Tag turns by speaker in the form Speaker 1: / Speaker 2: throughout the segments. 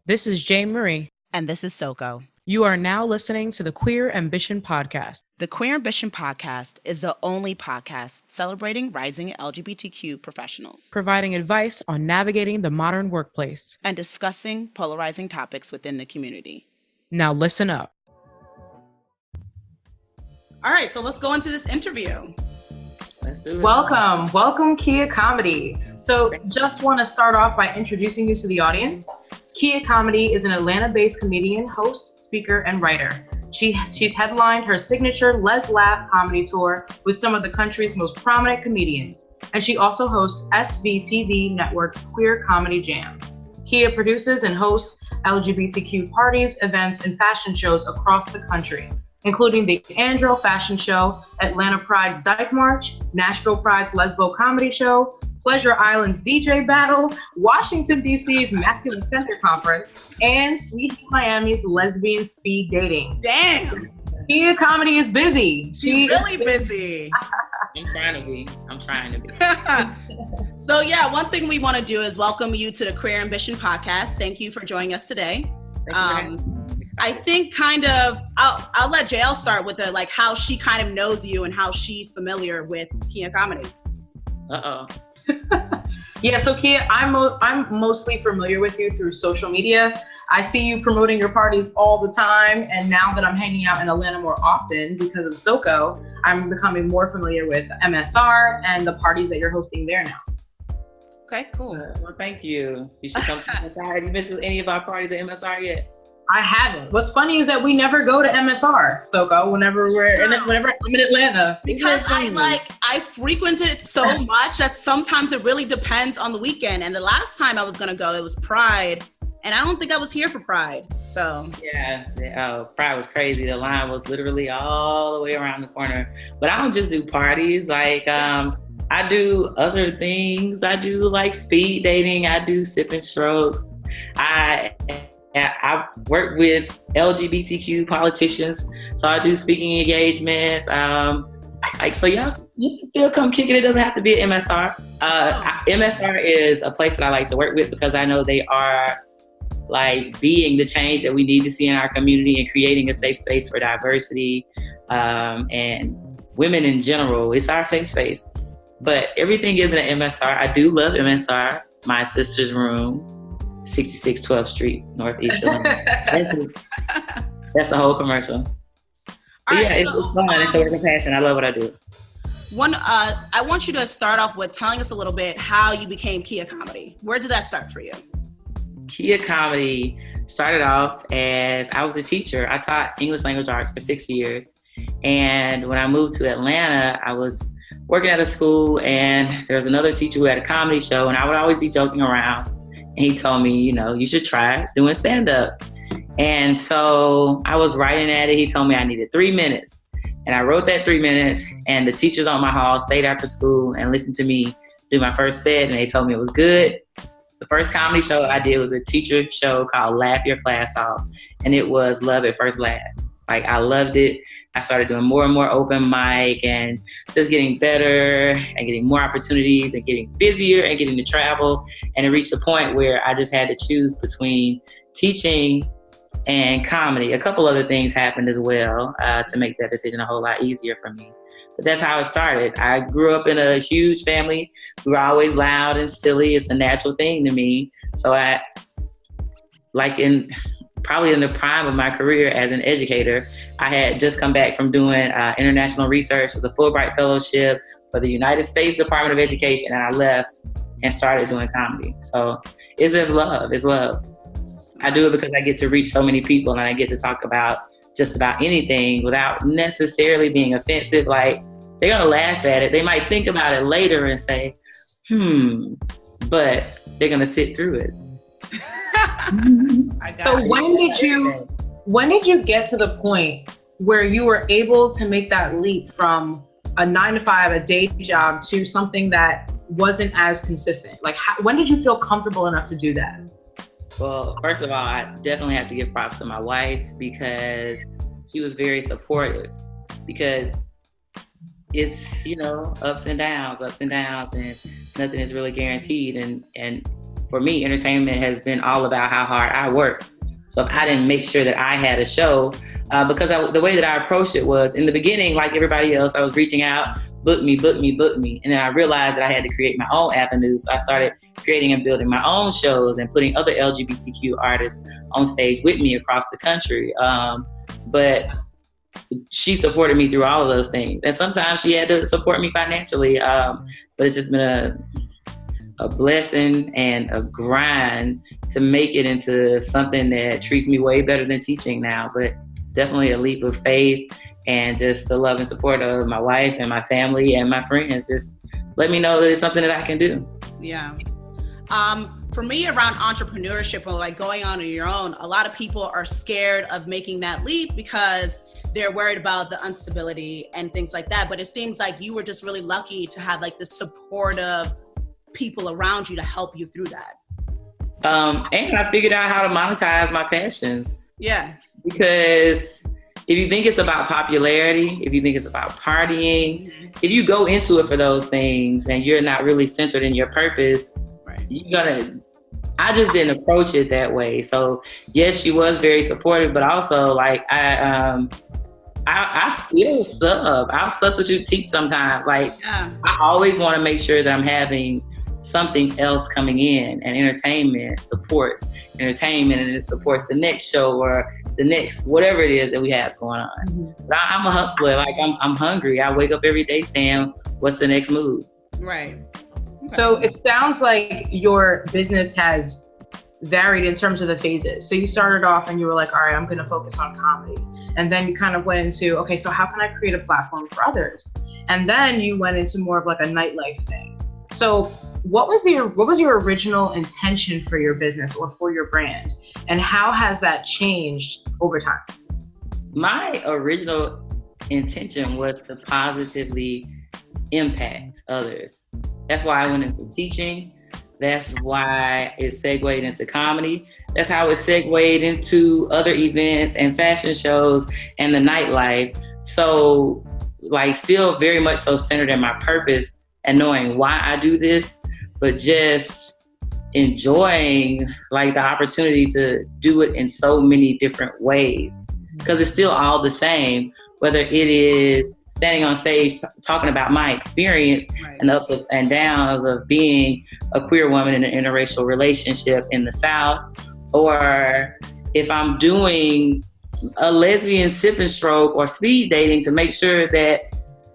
Speaker 1: This is Jane Marie.
Speaker 2: And this is Soko.
Speaker 1: You are now listening to the Queer Ambition Podcast.
Speaker 2: The Queer Ambition Podcast is the only podcast celebrating rising LGBTQ professionals,
Speaker 1: providing advice on navigating the modern workplace,
Speaker 2: and discussing polarizing topics within the community.
Speaker 1: Now listen up.
Speaker 2: All right, so let's go into this interview.
Speaker 3: Let's do it.
Speaker 4: Welcome Kia Comedy. So just want to start off by introducing you to the audience. Kia Comedy is an Atlanta-based comedian, host, speaker, and writer. She's headlined her signature Les Laugh comedy tour with some of the country's most prominent comedians. And she also hosts SVTV Network's Queer Comedy Jam. Kia produces and hosts LGBTQ parties, events, and fashion shows across the country, including the Andro Fashion Show, Atlanta Pride's Dyke March, Nashville Pride's Lesbo Comedy Show, Pleasure Island's DJ Battle, Washington, D.C.'s Masculine Center Conference, and Sweet Miami's Lesbian Speed Dating.
Speaker 2: Damn!
Speaker 4: Kia Comedy is busy.
Speaker 2: She's really busy.
Speaker 3: I'm trying to be.
Speaker 2: So yeah, one thing we want to do is welcome you to the Queer Ambition Podcast. Thank you for joining us today. I think I'll let JL start with how she kind of knows you and how she's familiar with Kia Comedy.
Speaker 4: Yeah, so Kia, I'm mostly familiar with you through social media. I see you promoting your parties all the time, and now that I'm hanging out in Atlanta more often because of Soko, I'm becoming more familiar with MSR and the parties that you're hosting there now.
Speaker 2: Okay, cool.
Speaker 3: Well, thank you. You should come to MSR. Have you been to any of our parties at MSR yet?
Speaker 4: I haven't. What's funny is that we never go to MSR, Soko, whenever I'm in Atlanta.
Speaker 2: Because I frequented it so much that sometimes it really depends on the weekend. And the last time I was going to go, it was Pride. And I don't think I was here for Pride. So
Speaker 3: yeah. Pride was crazy. The line was literally all the way around the corner. But I don't just do parties. I do other things. I do speed dating. I do sip and strokes. I've worked with LGBTQ politicians, so I do speaking engagements. So yeah, you can still come kick it. It doesn't have to be at MSR. MSR is a place that I like to work with because I know they are being the change that we need to see in our community and creating a safe space for diversity and women in general. It's our safe space, but everything isn't at MSR. I do love MSR, my sister's room. 66 12th Street, Northeast. That's the whole commercial. It's fun. It's a work of passion. I love what I do.
Speaker 2: I want you to start off with telling us a little bit how you became Kia Comedy. Where did that start for you?
Speaker 3: Kia Comedy started off as I was a teacher. I taught English language arts for 6 years. And when I moved to Atlanta, I was working at a school and there was another teacher who had a comedy show, and I would always be joking around. And he told me, you should try doing stand-up. And so I was writing at it. He told me I needed 3 minutes. And I wrote that 3 minutes, and the teachers on my hall stayed after school and listened to me do my first set, and they told me it was good. The first comedy show I did was a teacher show called Laugh Your Class Off. And it was love at first laugh. I loved it. I started doing more and more open mic and just getting better and getting more opportunities and getting busier and getting to travel. And it reached a point where I just had to choose between teaching and comedy. A couple other things happened as well to make that decision a whole lot easier for me. But that's how it started. I grew up in a huge family. We were always loud and silly. It's a natural thing to me. So probably in the prime of my career as an educator, I had just come back from doing international research with a Fulbright Fellowship for the United States Department of Education, and I left and started doing comedy. So it's just love. It's love. I do it because I get to reach so many people, and I get to talk about just about anything without necessarily being offensive. They're gonna laugh at it. They might think about it later and say, but they're gonna sit through it.
Speaker 4: So when did you get to the point where you were able to make that leap from a 9-to-5, a day job, to something that wasn't as consistent? When did you feel comfortable enough to do that?
Speaker 3: Well, first of all, I definitely have to give props to my wife because she was very supportive, because it's, ups and downs, and nothing is really guaranteed. And for me, entertainment has been all about how hard I work. So if I didn't make sure that I had a show, because the way that I approached it was, in the beginning, like everybody else, I was reaching out, book me. And then I realized that I had to create my own avenues. So I started creating and building my own shows and putting other LGBTQ artists on stage with me across the country. But she supported me through all of those things. And sometimes she had to support me financially. But it's just been a blessing and a grind to make it into something that treats me way better than teaching now. But definitely a leap of faith, and just the love and support of my wife and my family and my friends just let me know that it's something that I can do.
Speaker 2: Yeah. For me, around entrepreneurship or like going on your own, a lot of people are scared of making that leap because they're worried about the instability and things like that. But it seems like you were just really lucky to have like the supportive people around you to help you through that.
Speaker 3: And I figured out how to monetize my passions.
Speaker 2: Yeah.
Speaker 3: Because if you think it's about popularity, if you think it's about partying, if you go into it for those things and you're not really centered in your purpose, right, I just didn't approach it that way. So yes, she was very supportive, but also like I still sub. I'll substitute teach sometimes. Like I always want to make sure that I'm having something else coming in, and entertainment supports entertainment, and it supports the next show or the next whatever it is that we have going on. Mm-hmm. But I'm a hustler. Like I'm hungry. I wake up every day saying, what's the next move?
Speaker 2: Right.
Speaker 4: Okay. So it sounds like your business has varied in terms of the phases. So you started off and you were like, all right, I'm going to focus on comedy. And then you kind of went into, okay, so how can I create a platform for others? And then you went into more of like a nightlife thing. So what was your original intention for your business or for your brand? And how has that changed over time?
Speaker 3: My original intention was to positively impact others. That's why I went into teaching. That's why it segued into comedy. That's how it segued into other events and fashion shows and the nightlife. So like still very much so centered in my purpose and knowing why I do this, but just enjoying like the opportunity to do it in so many different ways. Because it's still all the same, whether it is standing on stage talking about my experience, right, and the ups and downs of being a queer woman in an interracial relationship in the South, or if I'm doing a lesbian sip and stroke or speed dating to make sure that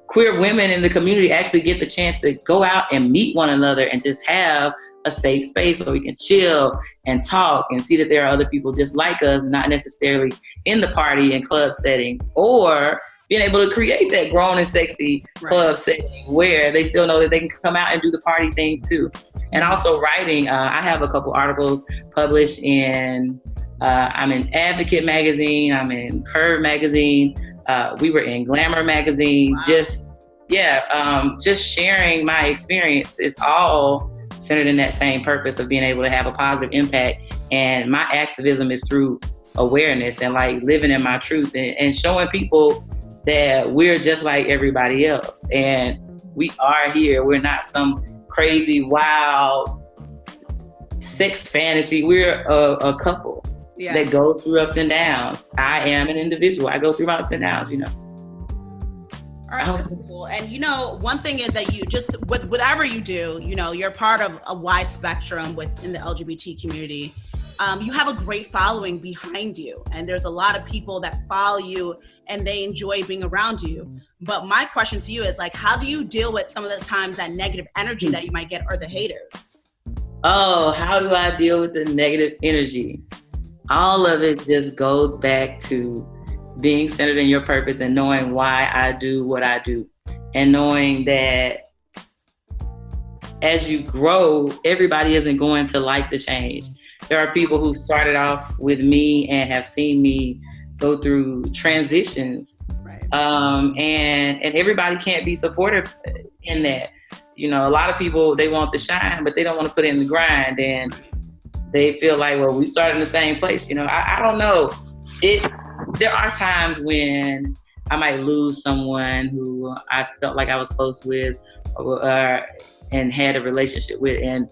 Speaker 3: queer women in the community actually get the chance to go out and meet one another and just have a safe space where we can chill and talk and see that there are other people just like us, not necessarily in the party and club setting, or being able to create that grown and sexy club setting where they still know that they can come out and do the party thing too. And also writing, I have a couple articles published in, I'm in Advocate magazine, I'm in Curve magazine, we were in Glamour magazine. Wow. Just sharing my experience is all centered in that same purpose of being able to have a positive impact. And my activism is through awareness and like living in my truth and showing people that we're just like everybody else. And we are here. We're not some crazy, wild sex fantasy. We're a couple that goes through ups and downs. I am an individual. I go through my ups and downs, you know.
Speaker 2: All right, that's cool. And you know, one thing is that you just, with whatever you do, you know, you're part of a wide spectrum within the LGBT community. You have a great following behind you, and there's a lot of people that follow you and they enjoy being around you. But my question to you is like, how do you deal with some of the times that negative energy that you might get or the haters?
Speaker 3: Oh, how do I deal with the negative energy? All of it just goes back to being centered in your purpose and knowing why I do what I do, and knowing that as you grow, everybody isn't going to like the change. There are people who started off with me and have seen me go through transitions. Right. And everybody can't be supportive in that. You know, a lot of people, they want the shine, but they don't want to put in the grind, and they feel like, well, we started in the same place. You know, I don't know. There are times when I might lose someone who I felt like I was close with and had a relationship with. And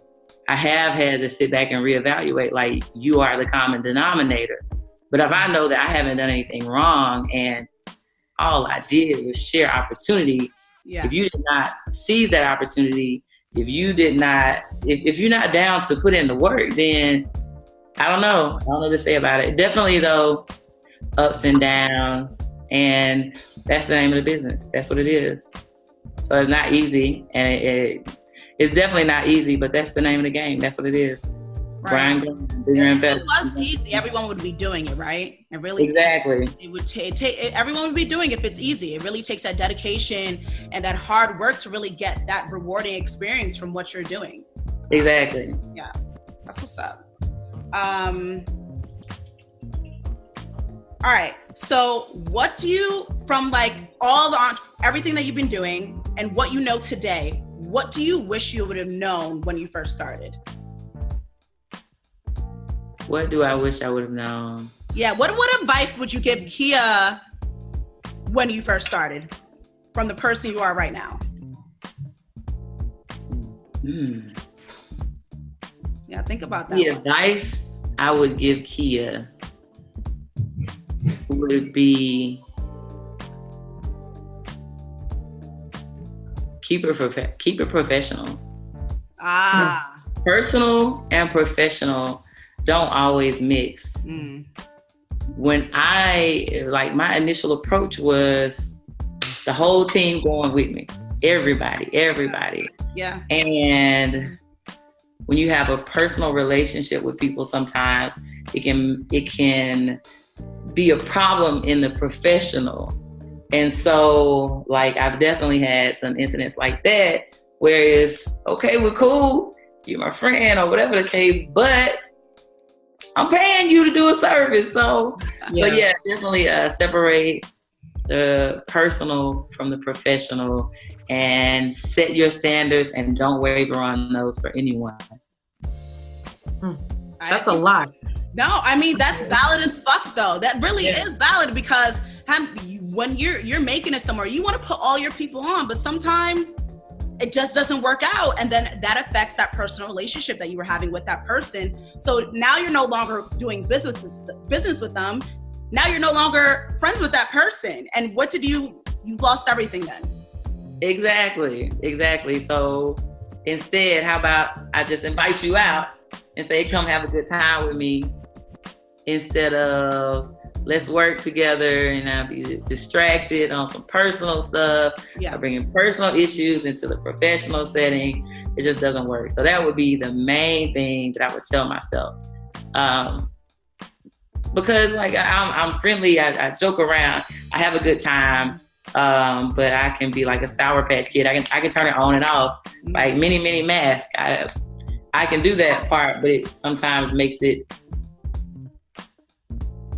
Speaker 3: I have had to sit back and reevaluate, like, you are the common denominator. But if I know that I haven't done anything wrong and all I did was share opportunity, if you did not seize that opportunity, if you're not down to put in the work, then I don't know what to say about it. Definitely though, ups and downs, and that's the name of the business. That's what it is. So it's not easy, and it's definitely not easy, but that's the name of the game. That's what it is.
Speaker 2: Right.
Speaker 3: Bigger and better.
Speaker 2: If it was easy, everyone would be doing it, right? It really
Speaker 3: exactly.
Speaker 2: It would take everyone would be doing it if it's easy. It really takes that dedication and that hard work to really get that rewarding experience from what you're doing.
Speaker 3: Exactly.
Speaker 2: Yeah, that's what's up. All right. So, what do you, from like everything that you've been doing and what you know today, what do you wish you would have known when you first started?
Speaker 3: What do I wish I would have known? Yeah.
Speaker 2: What advice would you give Kia when you first started from the person you are right now? Yeah, think about that.
Speaker 3: The advice I would give Kia would be keep it professional. Personal and professional don't always mix. When my initial approach was the whole team going with me, everybody.
Speaker 2: Yeah.
Speaker 3: And when you have a personal relationship with people, sometimes it can be a problem in the professional. And so, like, I've definitely had some incidents like that where it's, okay, we're cool, you're my friend or whatever the case, but I'm paying you to do a service. So definitely separate the personal from the professional and set your standards and don't waver on those for anyone.
Speaker 4: That's a lot.
Speaker 2: No, I mean, that's valid as fuck though. That really is valid, because when you're making it somewhere, you want to put all your people on, but sometimes it just doesn't work out. And then that affects that personal relationship that you were having with that person. So now you're no longer doing business with them. Now you're no longer friends with that person. And what did you lost everything then.
Speaker 3: Exactly. So instead, how about I just invite you out and say, come have a good time with me, instead of let's work together and I'll be distracted on some personal stuff.
Speaker 2: Yeah.
Speaker 3: Bringing personal issues into the professional setting. It just doesn't work. So that would be the main thing that I would tell myself. Because like I'm friendly, I joke around, I have a good time, but I can be like a Sour Patch Kid. I can turn it on and off, like mini mask. I can do that part, but it sometimes makes it.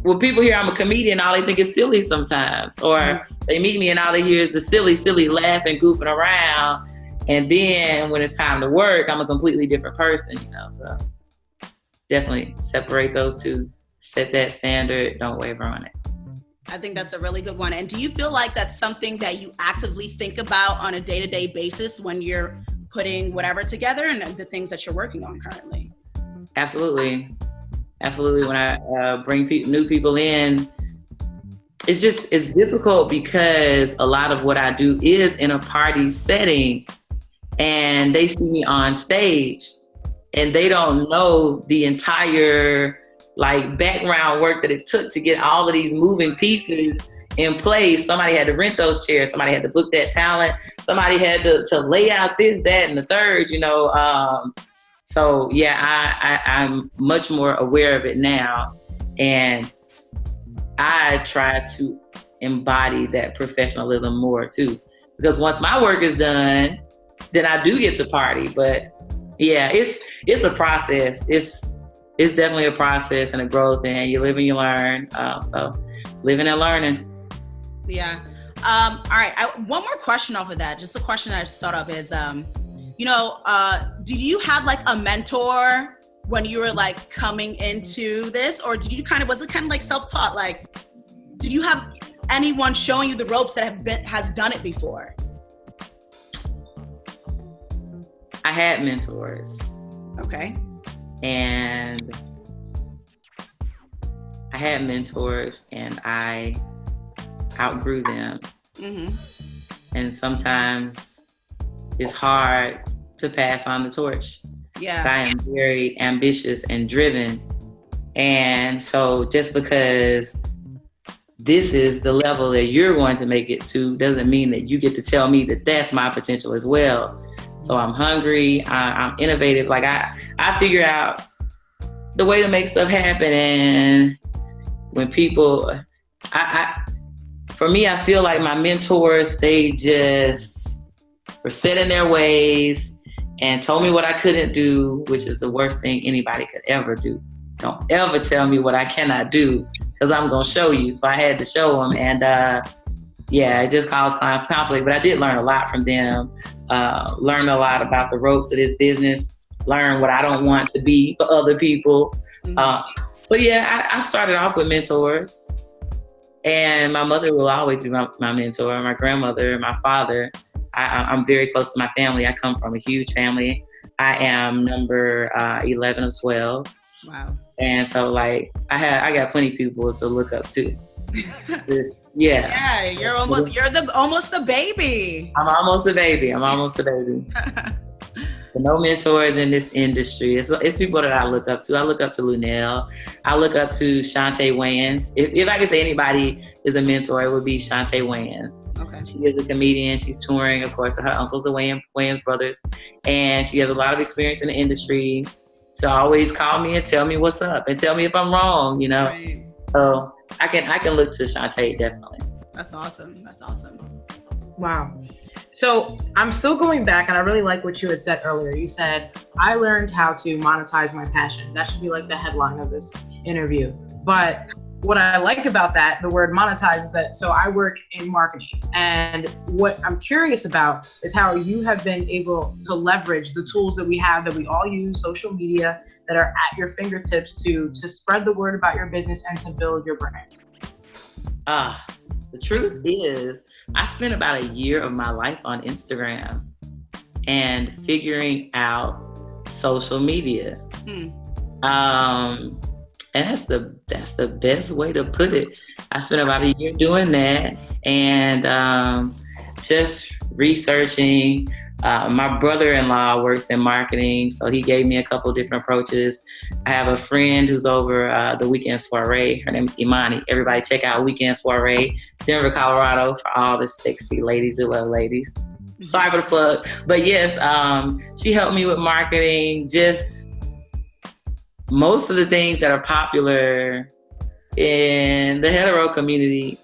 Speaker 3: Well, people hear I'm a comedian, all they think is silly sometimes, or they meet me and all they hear is the silly laughing, goofing around, and then when it's time to work, I'm a completely different person, So definitely separate those two. Set that standard, don't waver on it.
Speaker 2: I think that's a really good one. And do you feel like that's something that you actively think about on a day-to-day basis when you're putting whatever together and the things that you're working on currently?
Speaker 3: Absolutely. When I bring new people in, it's difficult because a lot of what I do is in a party setting, and they see me on stage and they don't know the entire background work that it took to get all of these moving pieces in place. Somebody had to rent those chairs. Somebody had to book that talent. Somebody had to lay out this, that, and the third, So I'm much more aware of it now. And I try to embody that professionalism more too. Because once my work is done, then I do get to party. But yeah, it's a process. It's definitely a process and a growth, and you live and you learn. So living and learning.
Speaker 2: Yeah. All right. One more question off of that. Just a question that I just thought of is, did you have a mentor when you were coming into this, or was it kind of self-taught? Did you have anyone showing you the ropes that has done it before?
Speaker 3: I had mentors.
Speaker 2: Okay.
Speaker 3: And I had mentors and I outgrew them. Mm-hmm. And sometimes it's hard to pass on the torch.
Speaker 2: Yeah.
Speaker 3: But I am very ambitious and driven. And so just because this is the level that you're going to make it to doesn't mean that you get to tell me that that's my potential as well. So I'm hungry, I'm innovative. Like I figure out the way to make stuff happen. And when people, for me, I feel like my mentors, they just were set in their ways and told me what I couldn't do, which is the worst thing anybody could ever do. Don't ever tell me what I cannot do, because I'm going to show you. So I had to show them. And it just caused conflict. But I did learn a lot from them, learn a lot about the ropes of this business, learn what I don't want to be for other people. Mm-hmm. I started off with mentors. And my mother will always be my mentor, my grandmother, my father. I'm very close to my family. I come from a huge family. I am number 11 of 12.
Speaker 2: Wow.
Speaker 3: And so I got plenty of people to look up to.
Speaker 2: Yeah, you're almost the baby.
Speaker 3: I'm almost the baby. But no mentors in this industry. It's people that I look up to. I look up to Lunel. I look up to Shantae Wayans. If I could say anybody is a mentor, it would be Shantae Wayans. Okay. She is a comedian. She's touring, of course, with her uncles, the Wayans brothers. And she has a lot of experience in the industry. She'll always call me and tell me what's up and tell me if I'm wrong, you know? Right. So I can look to Shantae, definitely.
Speaker 2: That's awesome.
Speaker 4: Wow. So I'm still going back, and I really like what you had said earlier. You said, I learned how to monetize my passion. That should be like the headline of this interview. But what I like about that, the word monetize, is that, so I work in marketing. And what I'm curious about is how you have been able to leverage the tools that we have, that we all use, social media, that are at your fingertips to spread the word about your business and to build your brand.
Speaker 3: The truth is, I spent about a year of my life on Instagram and figuring out social media. And that's the best way to put it. I spent about a year doing that and just researching. My brother-in-law works in marketing, so he gave me a couple of different approaches. I have a friend who's over the Weekend Soiree. Her name is Imani. Everybody check out Weekend Soiree, Denver, Colorado, for all the sexy ladies who love ladies. Sorry for the plug. But yes, she helped me with marketing, just most of the things that are popular in the hetero community.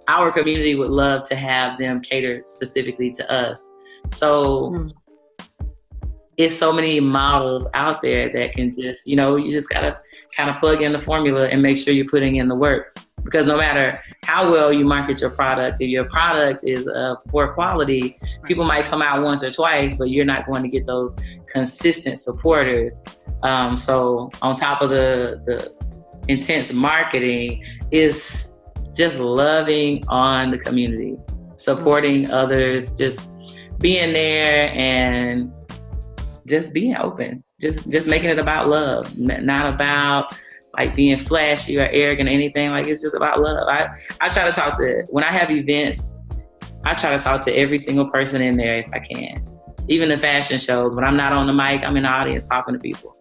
Speaker 3: Our community would love to have them catered specifically to us. So it's so many models out there that can just, you just gotta kind of plug in the formula and make sure you're putting in the work. Because no matter how well you market your product, if your product is of poor quality, people might come out once or twice, but you're not going to get those consistent supporters. So on top of the intense marketing is just loving on the community, supporting others, just being there and just being open, just making it about love, not about being flashy or arrogant or anything. It's just about love. I try to talk to, when I have events, I try to talk to every single person in there if I can. Even the fashion shows, when I'm not on the mic, I'm in the audience talking to people.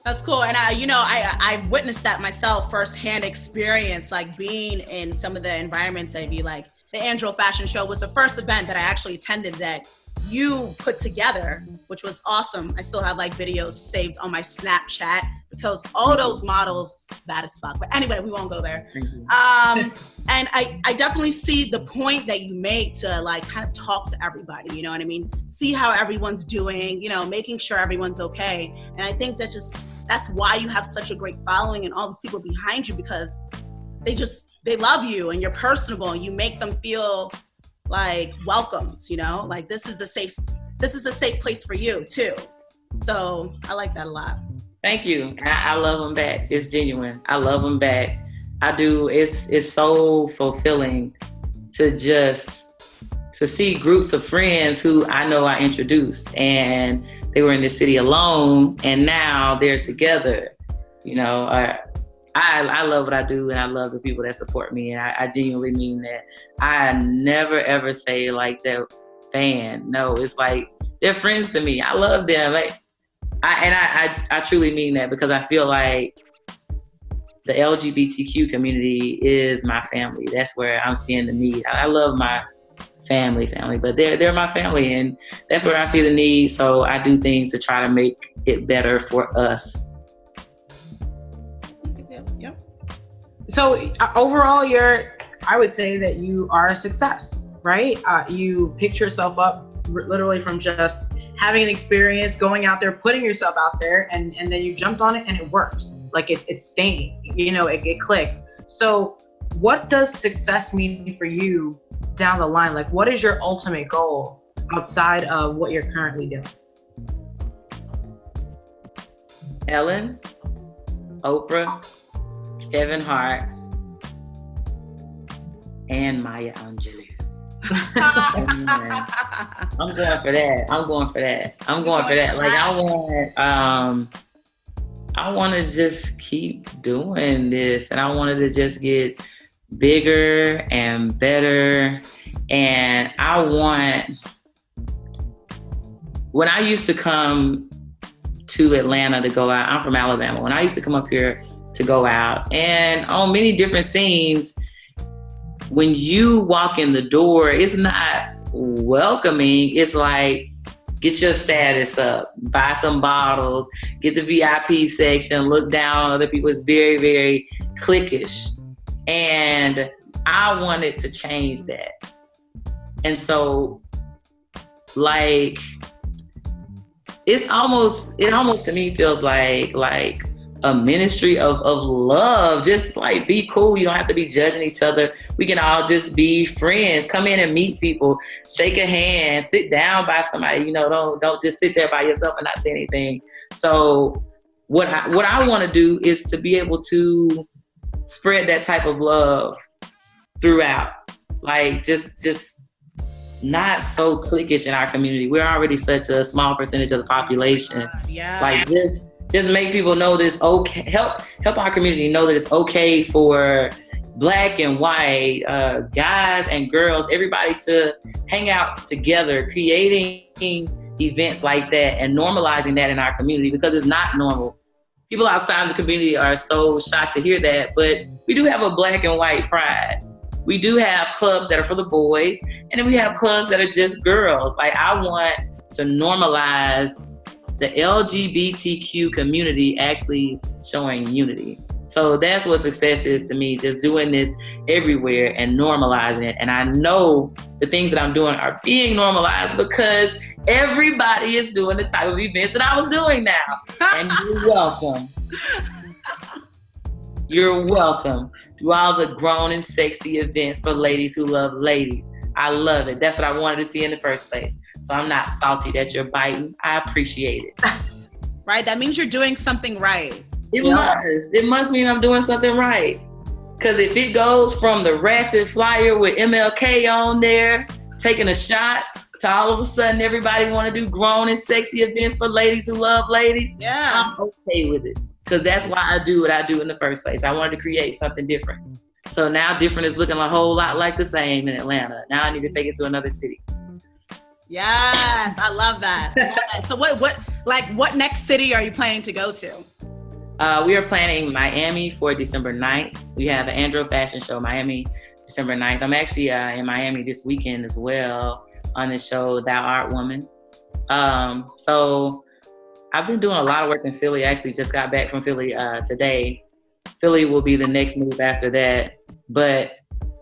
Speaker 2: That's cool. And I witnessed that myself, firsthand experience, being in some of the environments that be the Andro Fashion Show was the first event that I actually attended that you put together, which was awesome. I still have videos saved on my Snapchat because all those models, that is fuck. But anyway, we won't go there. And I definitely see the point that you made to kind of talk to everybody, you know what I mean? See how everyone's doing, making sure everyone's okay. And I think that's why you have such a great following and all these people behind you, because they love you and you're personable and you make them feel welcomed, this is a safe place for you too. So I like that a lot.
Speaker 3: Thank you. I love them back. It's genuine. I love them back. I do. It's so fulfilling to just to see groups of friends who I know I introduced, and they were in the city alone, and now they're together. You know, I love what I do, and I love the people that support me, and I genuinely mean that. I never ever say like they're fan. No, it's like they're friends to me. I love them. Like, I truly mean that, because I feel like the LGBTQ community is my family. That's where I'm seeing the need. I love my family, but they're my family, and that's where I see the need. So I do things to try to make it better for us.
Speaker 2: Yep.
Speaker 4: So overall, I would say that you are a success, right? You picked yourself up literally from just having an experience, going out there, putting yourself out there, and then you jumped on it and it worked. Like it's staying, you know, it clicked. So what does success mean for you down the line? Like, what is your ultimate goal outside of what you're currently doing?
Speaker 3: Ellen, Oprah, Kevin Hart, and Maya Angelou. I'm going for that. Like, I want to just keep doing this, and I wanted to just get bigger and better. And when I used to come to Atlanta to go out, I'm from Alabama. When I used to come up here to go out, and on many different scenes, when you walk in the door, it's not welcoming. It's like, get your status up, buy some bottles, get the VIP section, look down on other people. It's very, very cliquish. And I wanted to change that. And so, like, it almost to me feels like a ministry of love. Just like, be cool. You don't have to be judging each other. We can all just be friends. Come in and meet people, shake a hand, sit down by somebody. You know, don't just sit there by yourself and not say anything. So what I want to do is to be able to spread that type of love throughout. Like, just not so cliquish in our community. We're already such a small percentage of the population.
Speaker 2: Yeah.
Speaker 3: Like, just make people know that it's okay. Help our community know that it's okay for Black and white, guys and girls, everybody to hang out together, creating events like that and normalizing that in our community, because it's not normal. People outside the community are so shocked to hear that, but we do have a Black and white pride. We do have clubs that are for the boys, and then we have clubs that are just girls. Like, I want to normalize the LGBTQ community actually showing unity. So that's what success is to me, just doing this everywhere and normalizing it. And I know the things that I'm doing are being normalized because everybody is doing the type of events that I was doing now. And you're welcome. You're welcome to all the grown and sexy events for ladies who love ladies. I love it. That's what I wanted to see in the first place. So I'm not salty that you're biting. I appreciate it.
Speaker 2: Right? That means you're doing something right.
Speaker 3: It must mean I'm doing something right. Because if it goes from the ratchet flyer with MLK on there, taking a shot, to all of a sudden everybody want to do grown and sexy events for ladies who love ladies,
Speaker 2: yeah,
Speaker 3: I'm okay with it. Because that's why I do what I do in the first place. I wanted to create something different. So now different is looking a whole lot like the same in Atlanta. Now I need to take it to another city.
Speaker 2: Yes, I love that. So what next city are you planning to go to?
Speaker 3: We are planning Miami for December 9th. We have an Andro Fashion Show, Miami, December 9th. I'm actually in Miami this weekend as well on the show, Thou Art Woman. So I've been doing a lot of work in Philly. I actually just got back from Philly today. Philly will be the next move after that. But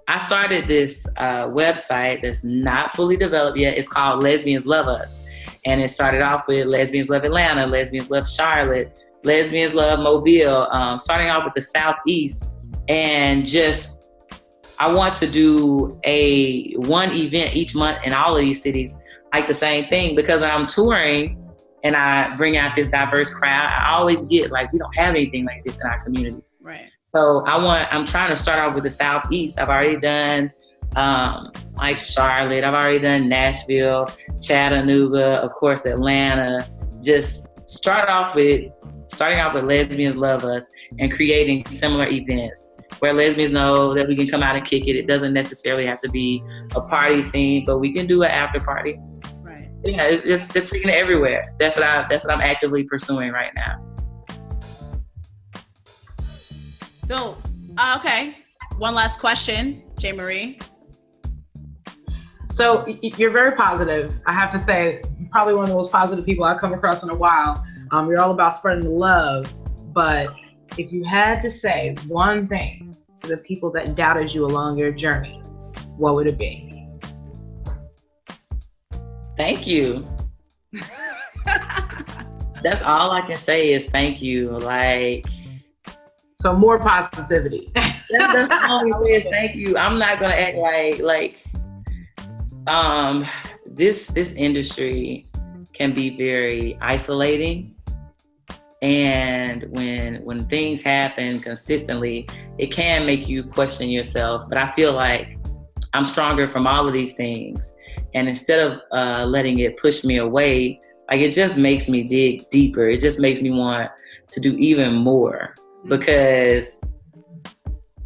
Speaker 3: I started this website that's not fully developed yet. It's called Lesbians Love Us. And it started off with Lesbians Love Atlanta, Lesbians Love Charlotte, Lesbians Love Mobile, starting off with the Southeast. And just, I want to do one event each month in all of these cities, like the same thing, because when I'm touring and I bring out this diverse crowd, I always get like, we don't have anything like this in our community.
Speaker 2: Right.
Speaker 3: So I'm trying to start off with the Southeast. I've already done like Charlotte. I've already done Nashville, Chattanooga, of course, Atlanta. Just starting off with Lesbians Love Us and creating similar events where lesbians know that we can come out and kick it. It doesn't necessarily have to be a party scene, but we can do an after party.
Speaker 2: Right.
Speaker 3: Yeah, it's just seeing it everywhere. That's what I'm actively pursuing right now.
Speaker 2: So, okay. One last question, J. Marie.
Speaker 4: So you're very positive. I have to say, probably one of the most positive people I've come across in a while. You're all about spreading the love. But if you had to say one thing to the people that doubted you along your journey, what would it be?
Speaker 3: Thank you. That's all I can say is thank you. Like,
Speaker 4: so more positivity.
Speaker 3: that's all I can say is thank you. I'm not gonna act like this industry can be very isolating, and when things happen consistently, it can make you question yourself. But I feel like I'm stronger from all of these things, and instead of letting it push me away, like, it just makes me dig deeper. It just makes me want to do even more, because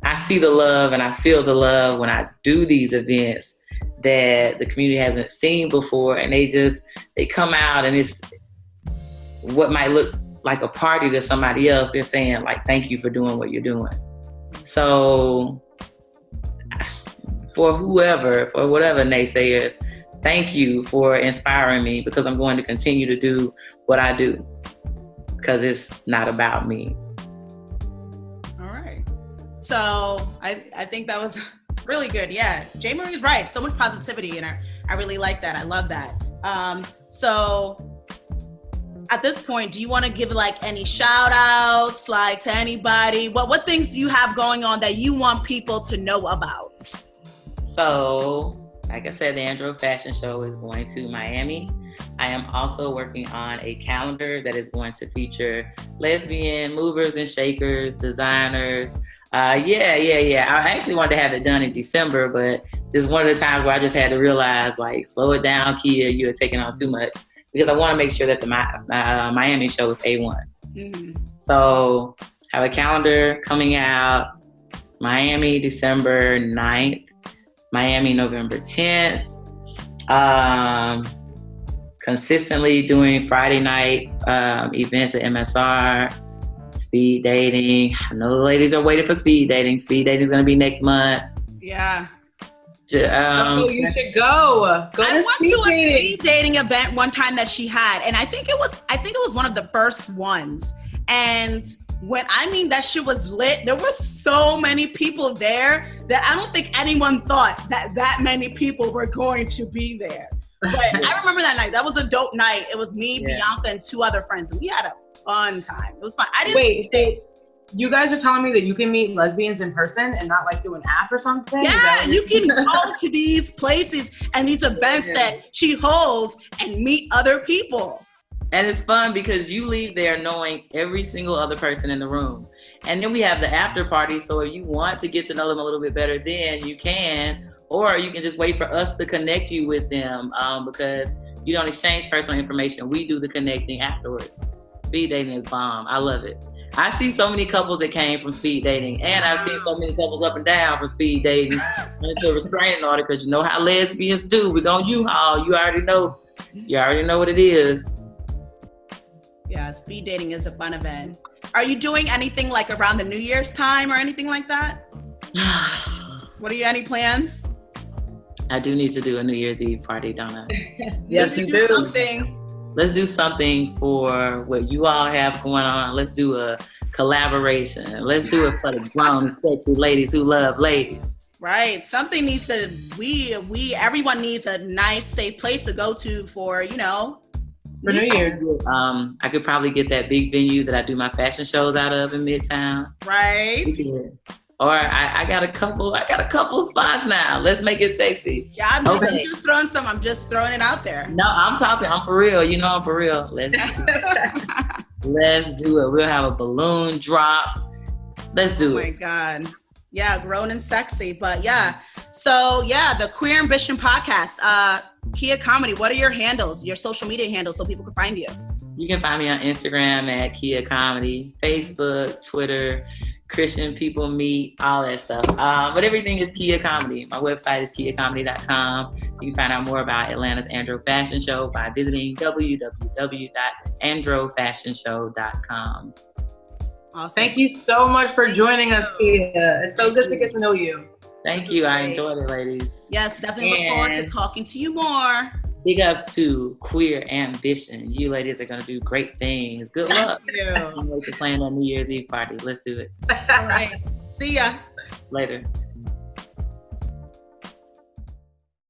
Speaker 3: I see the love and I feel the love when I do these events that the community hasn't seen before, and they come out and it's what might look like a party to somebody else. They're saying, like, thank you for doing what you're doing. So for whatever naysayers, thank you for inspiring me, because I'm going to continue to do what I do, because it's not about me.
Speaker 2: All right. So I think that was really good. Yeah, J. Marie's right. So much positivity, and I really like that. I love that. So at this point, do you want to give like any shout outs, like, to anybody? What things do you have going on that you want people to know about?
Speaker 3: So, like I said, the Andro Fashion Show is going to Miami. I am also working on a calendar that is going to feature lesbian movers and shakers, designers. Yeah. I actually wanted to have it done in December, but this is one of the times where I just had to realize, like, slow it down, Kia, you are taking on too much, because I want to make sure that the Miami show is A1. Mm-hmm. So I have a calendar coming out: Miami, December 9th, Miami, November 10th. Consistently doing Friday night events at MSR. Speed dating. I know the ladies are waiting for speed dating. Speed dating is going to be next month.
Speaker 2: Yeah.
Speaker 4: You should go. I went
Speaker 2: to a speed dating event one time that she had, and I think it was one of the first ones. And that shit was lit. There were so many people there that I don't think anyone thought that many people were going to be there. But I remember that night. That was a dope night. It was me, Bianca, and two other friends, and we had a fun time. It was fun.
Speaker 4: So you guys are telling me that you can meet lesbians in person and not like through an app or something?
Speaker 2: Yeah, you can go to these places and these events that she holds and meet other people.
Speaker 3: And it's fun because you leave there knowing every single other person in the room. And then we have the after party. So if you want to get to know them a little bit better, then you can, or you can just wait for us to connect you with them, because you don't exchange personal information. We do the connecting afterwards. Speed dating is bomb. I love it. I see so many couples that came from speed dating, and I've seen so many couples up and down from speed dating into a restraining order, because you know how lesbians do. We're going U-Haul. You already know what it is.
Speaker 2: Yeah, speed dating is a fun event. Are you doing anything like around the New Year's time or anything like that? What are any plans?
Speaker 3: I do need to do a New Year's Eve party, don't I?
Speaker 4: Yes, you do.
Speaker 2: Something.
Speaker 3: Let's do something for what you all have going on. Let's do a collaboration. Let's do it for the grown, sexy ladies who love ladies.
Speaker 2: Right. Something needs to, everyone needs a nice, safe place to go to for
Speaker 4: New Year's.
Speaker 3: I could probably get that big venue that I do my fashion shows out of in Midtown.
Speaker 2: Right.
Speaker 3: Yeah. Or I got a couple spots now. Let's make it sexy.
Speaker 2: Yeah, I'm just throwing it out there.
Speaker 3: No, I'm for real. I'm for real. Let's do it. We'll have a balloon drop. Let's do it.
Speaker 2: Oh my God. Yeah, grown and sexy. But yeah, So yeah, the Queer Ambition podcast, Kia Comedy. What are your handles, your social media handles, so people can find you?
Speaker 3: You can find me on Instagram at Kia Comedy, Facebook, Twitter, Christian People Meet, all that stuff. But everything is Kia Comedy. My website is kiacomedy.com. You can find out more about Atlanta's Andro Fashion Show by visiting www.androfashionshow.com.
Speaker 2: Awesome.
Speaker 4: Thank you so much for joining us, Kia. It's so good to get to know you.
Speaker 3: Thank you. I enjoyed it, ladies.
Speaker 2: Yes, definitely look forward to talking to you more.
Speaker 3: Big ups to Queer Ambition. You ladies are going to do great things. Good luck.
Speaker 2: Thank you.
Speaker 3: I'm waiting to plan that New Year's Eve party. Let's do it.
Speaker 2: All right. See ya.
Speaker 3: Later.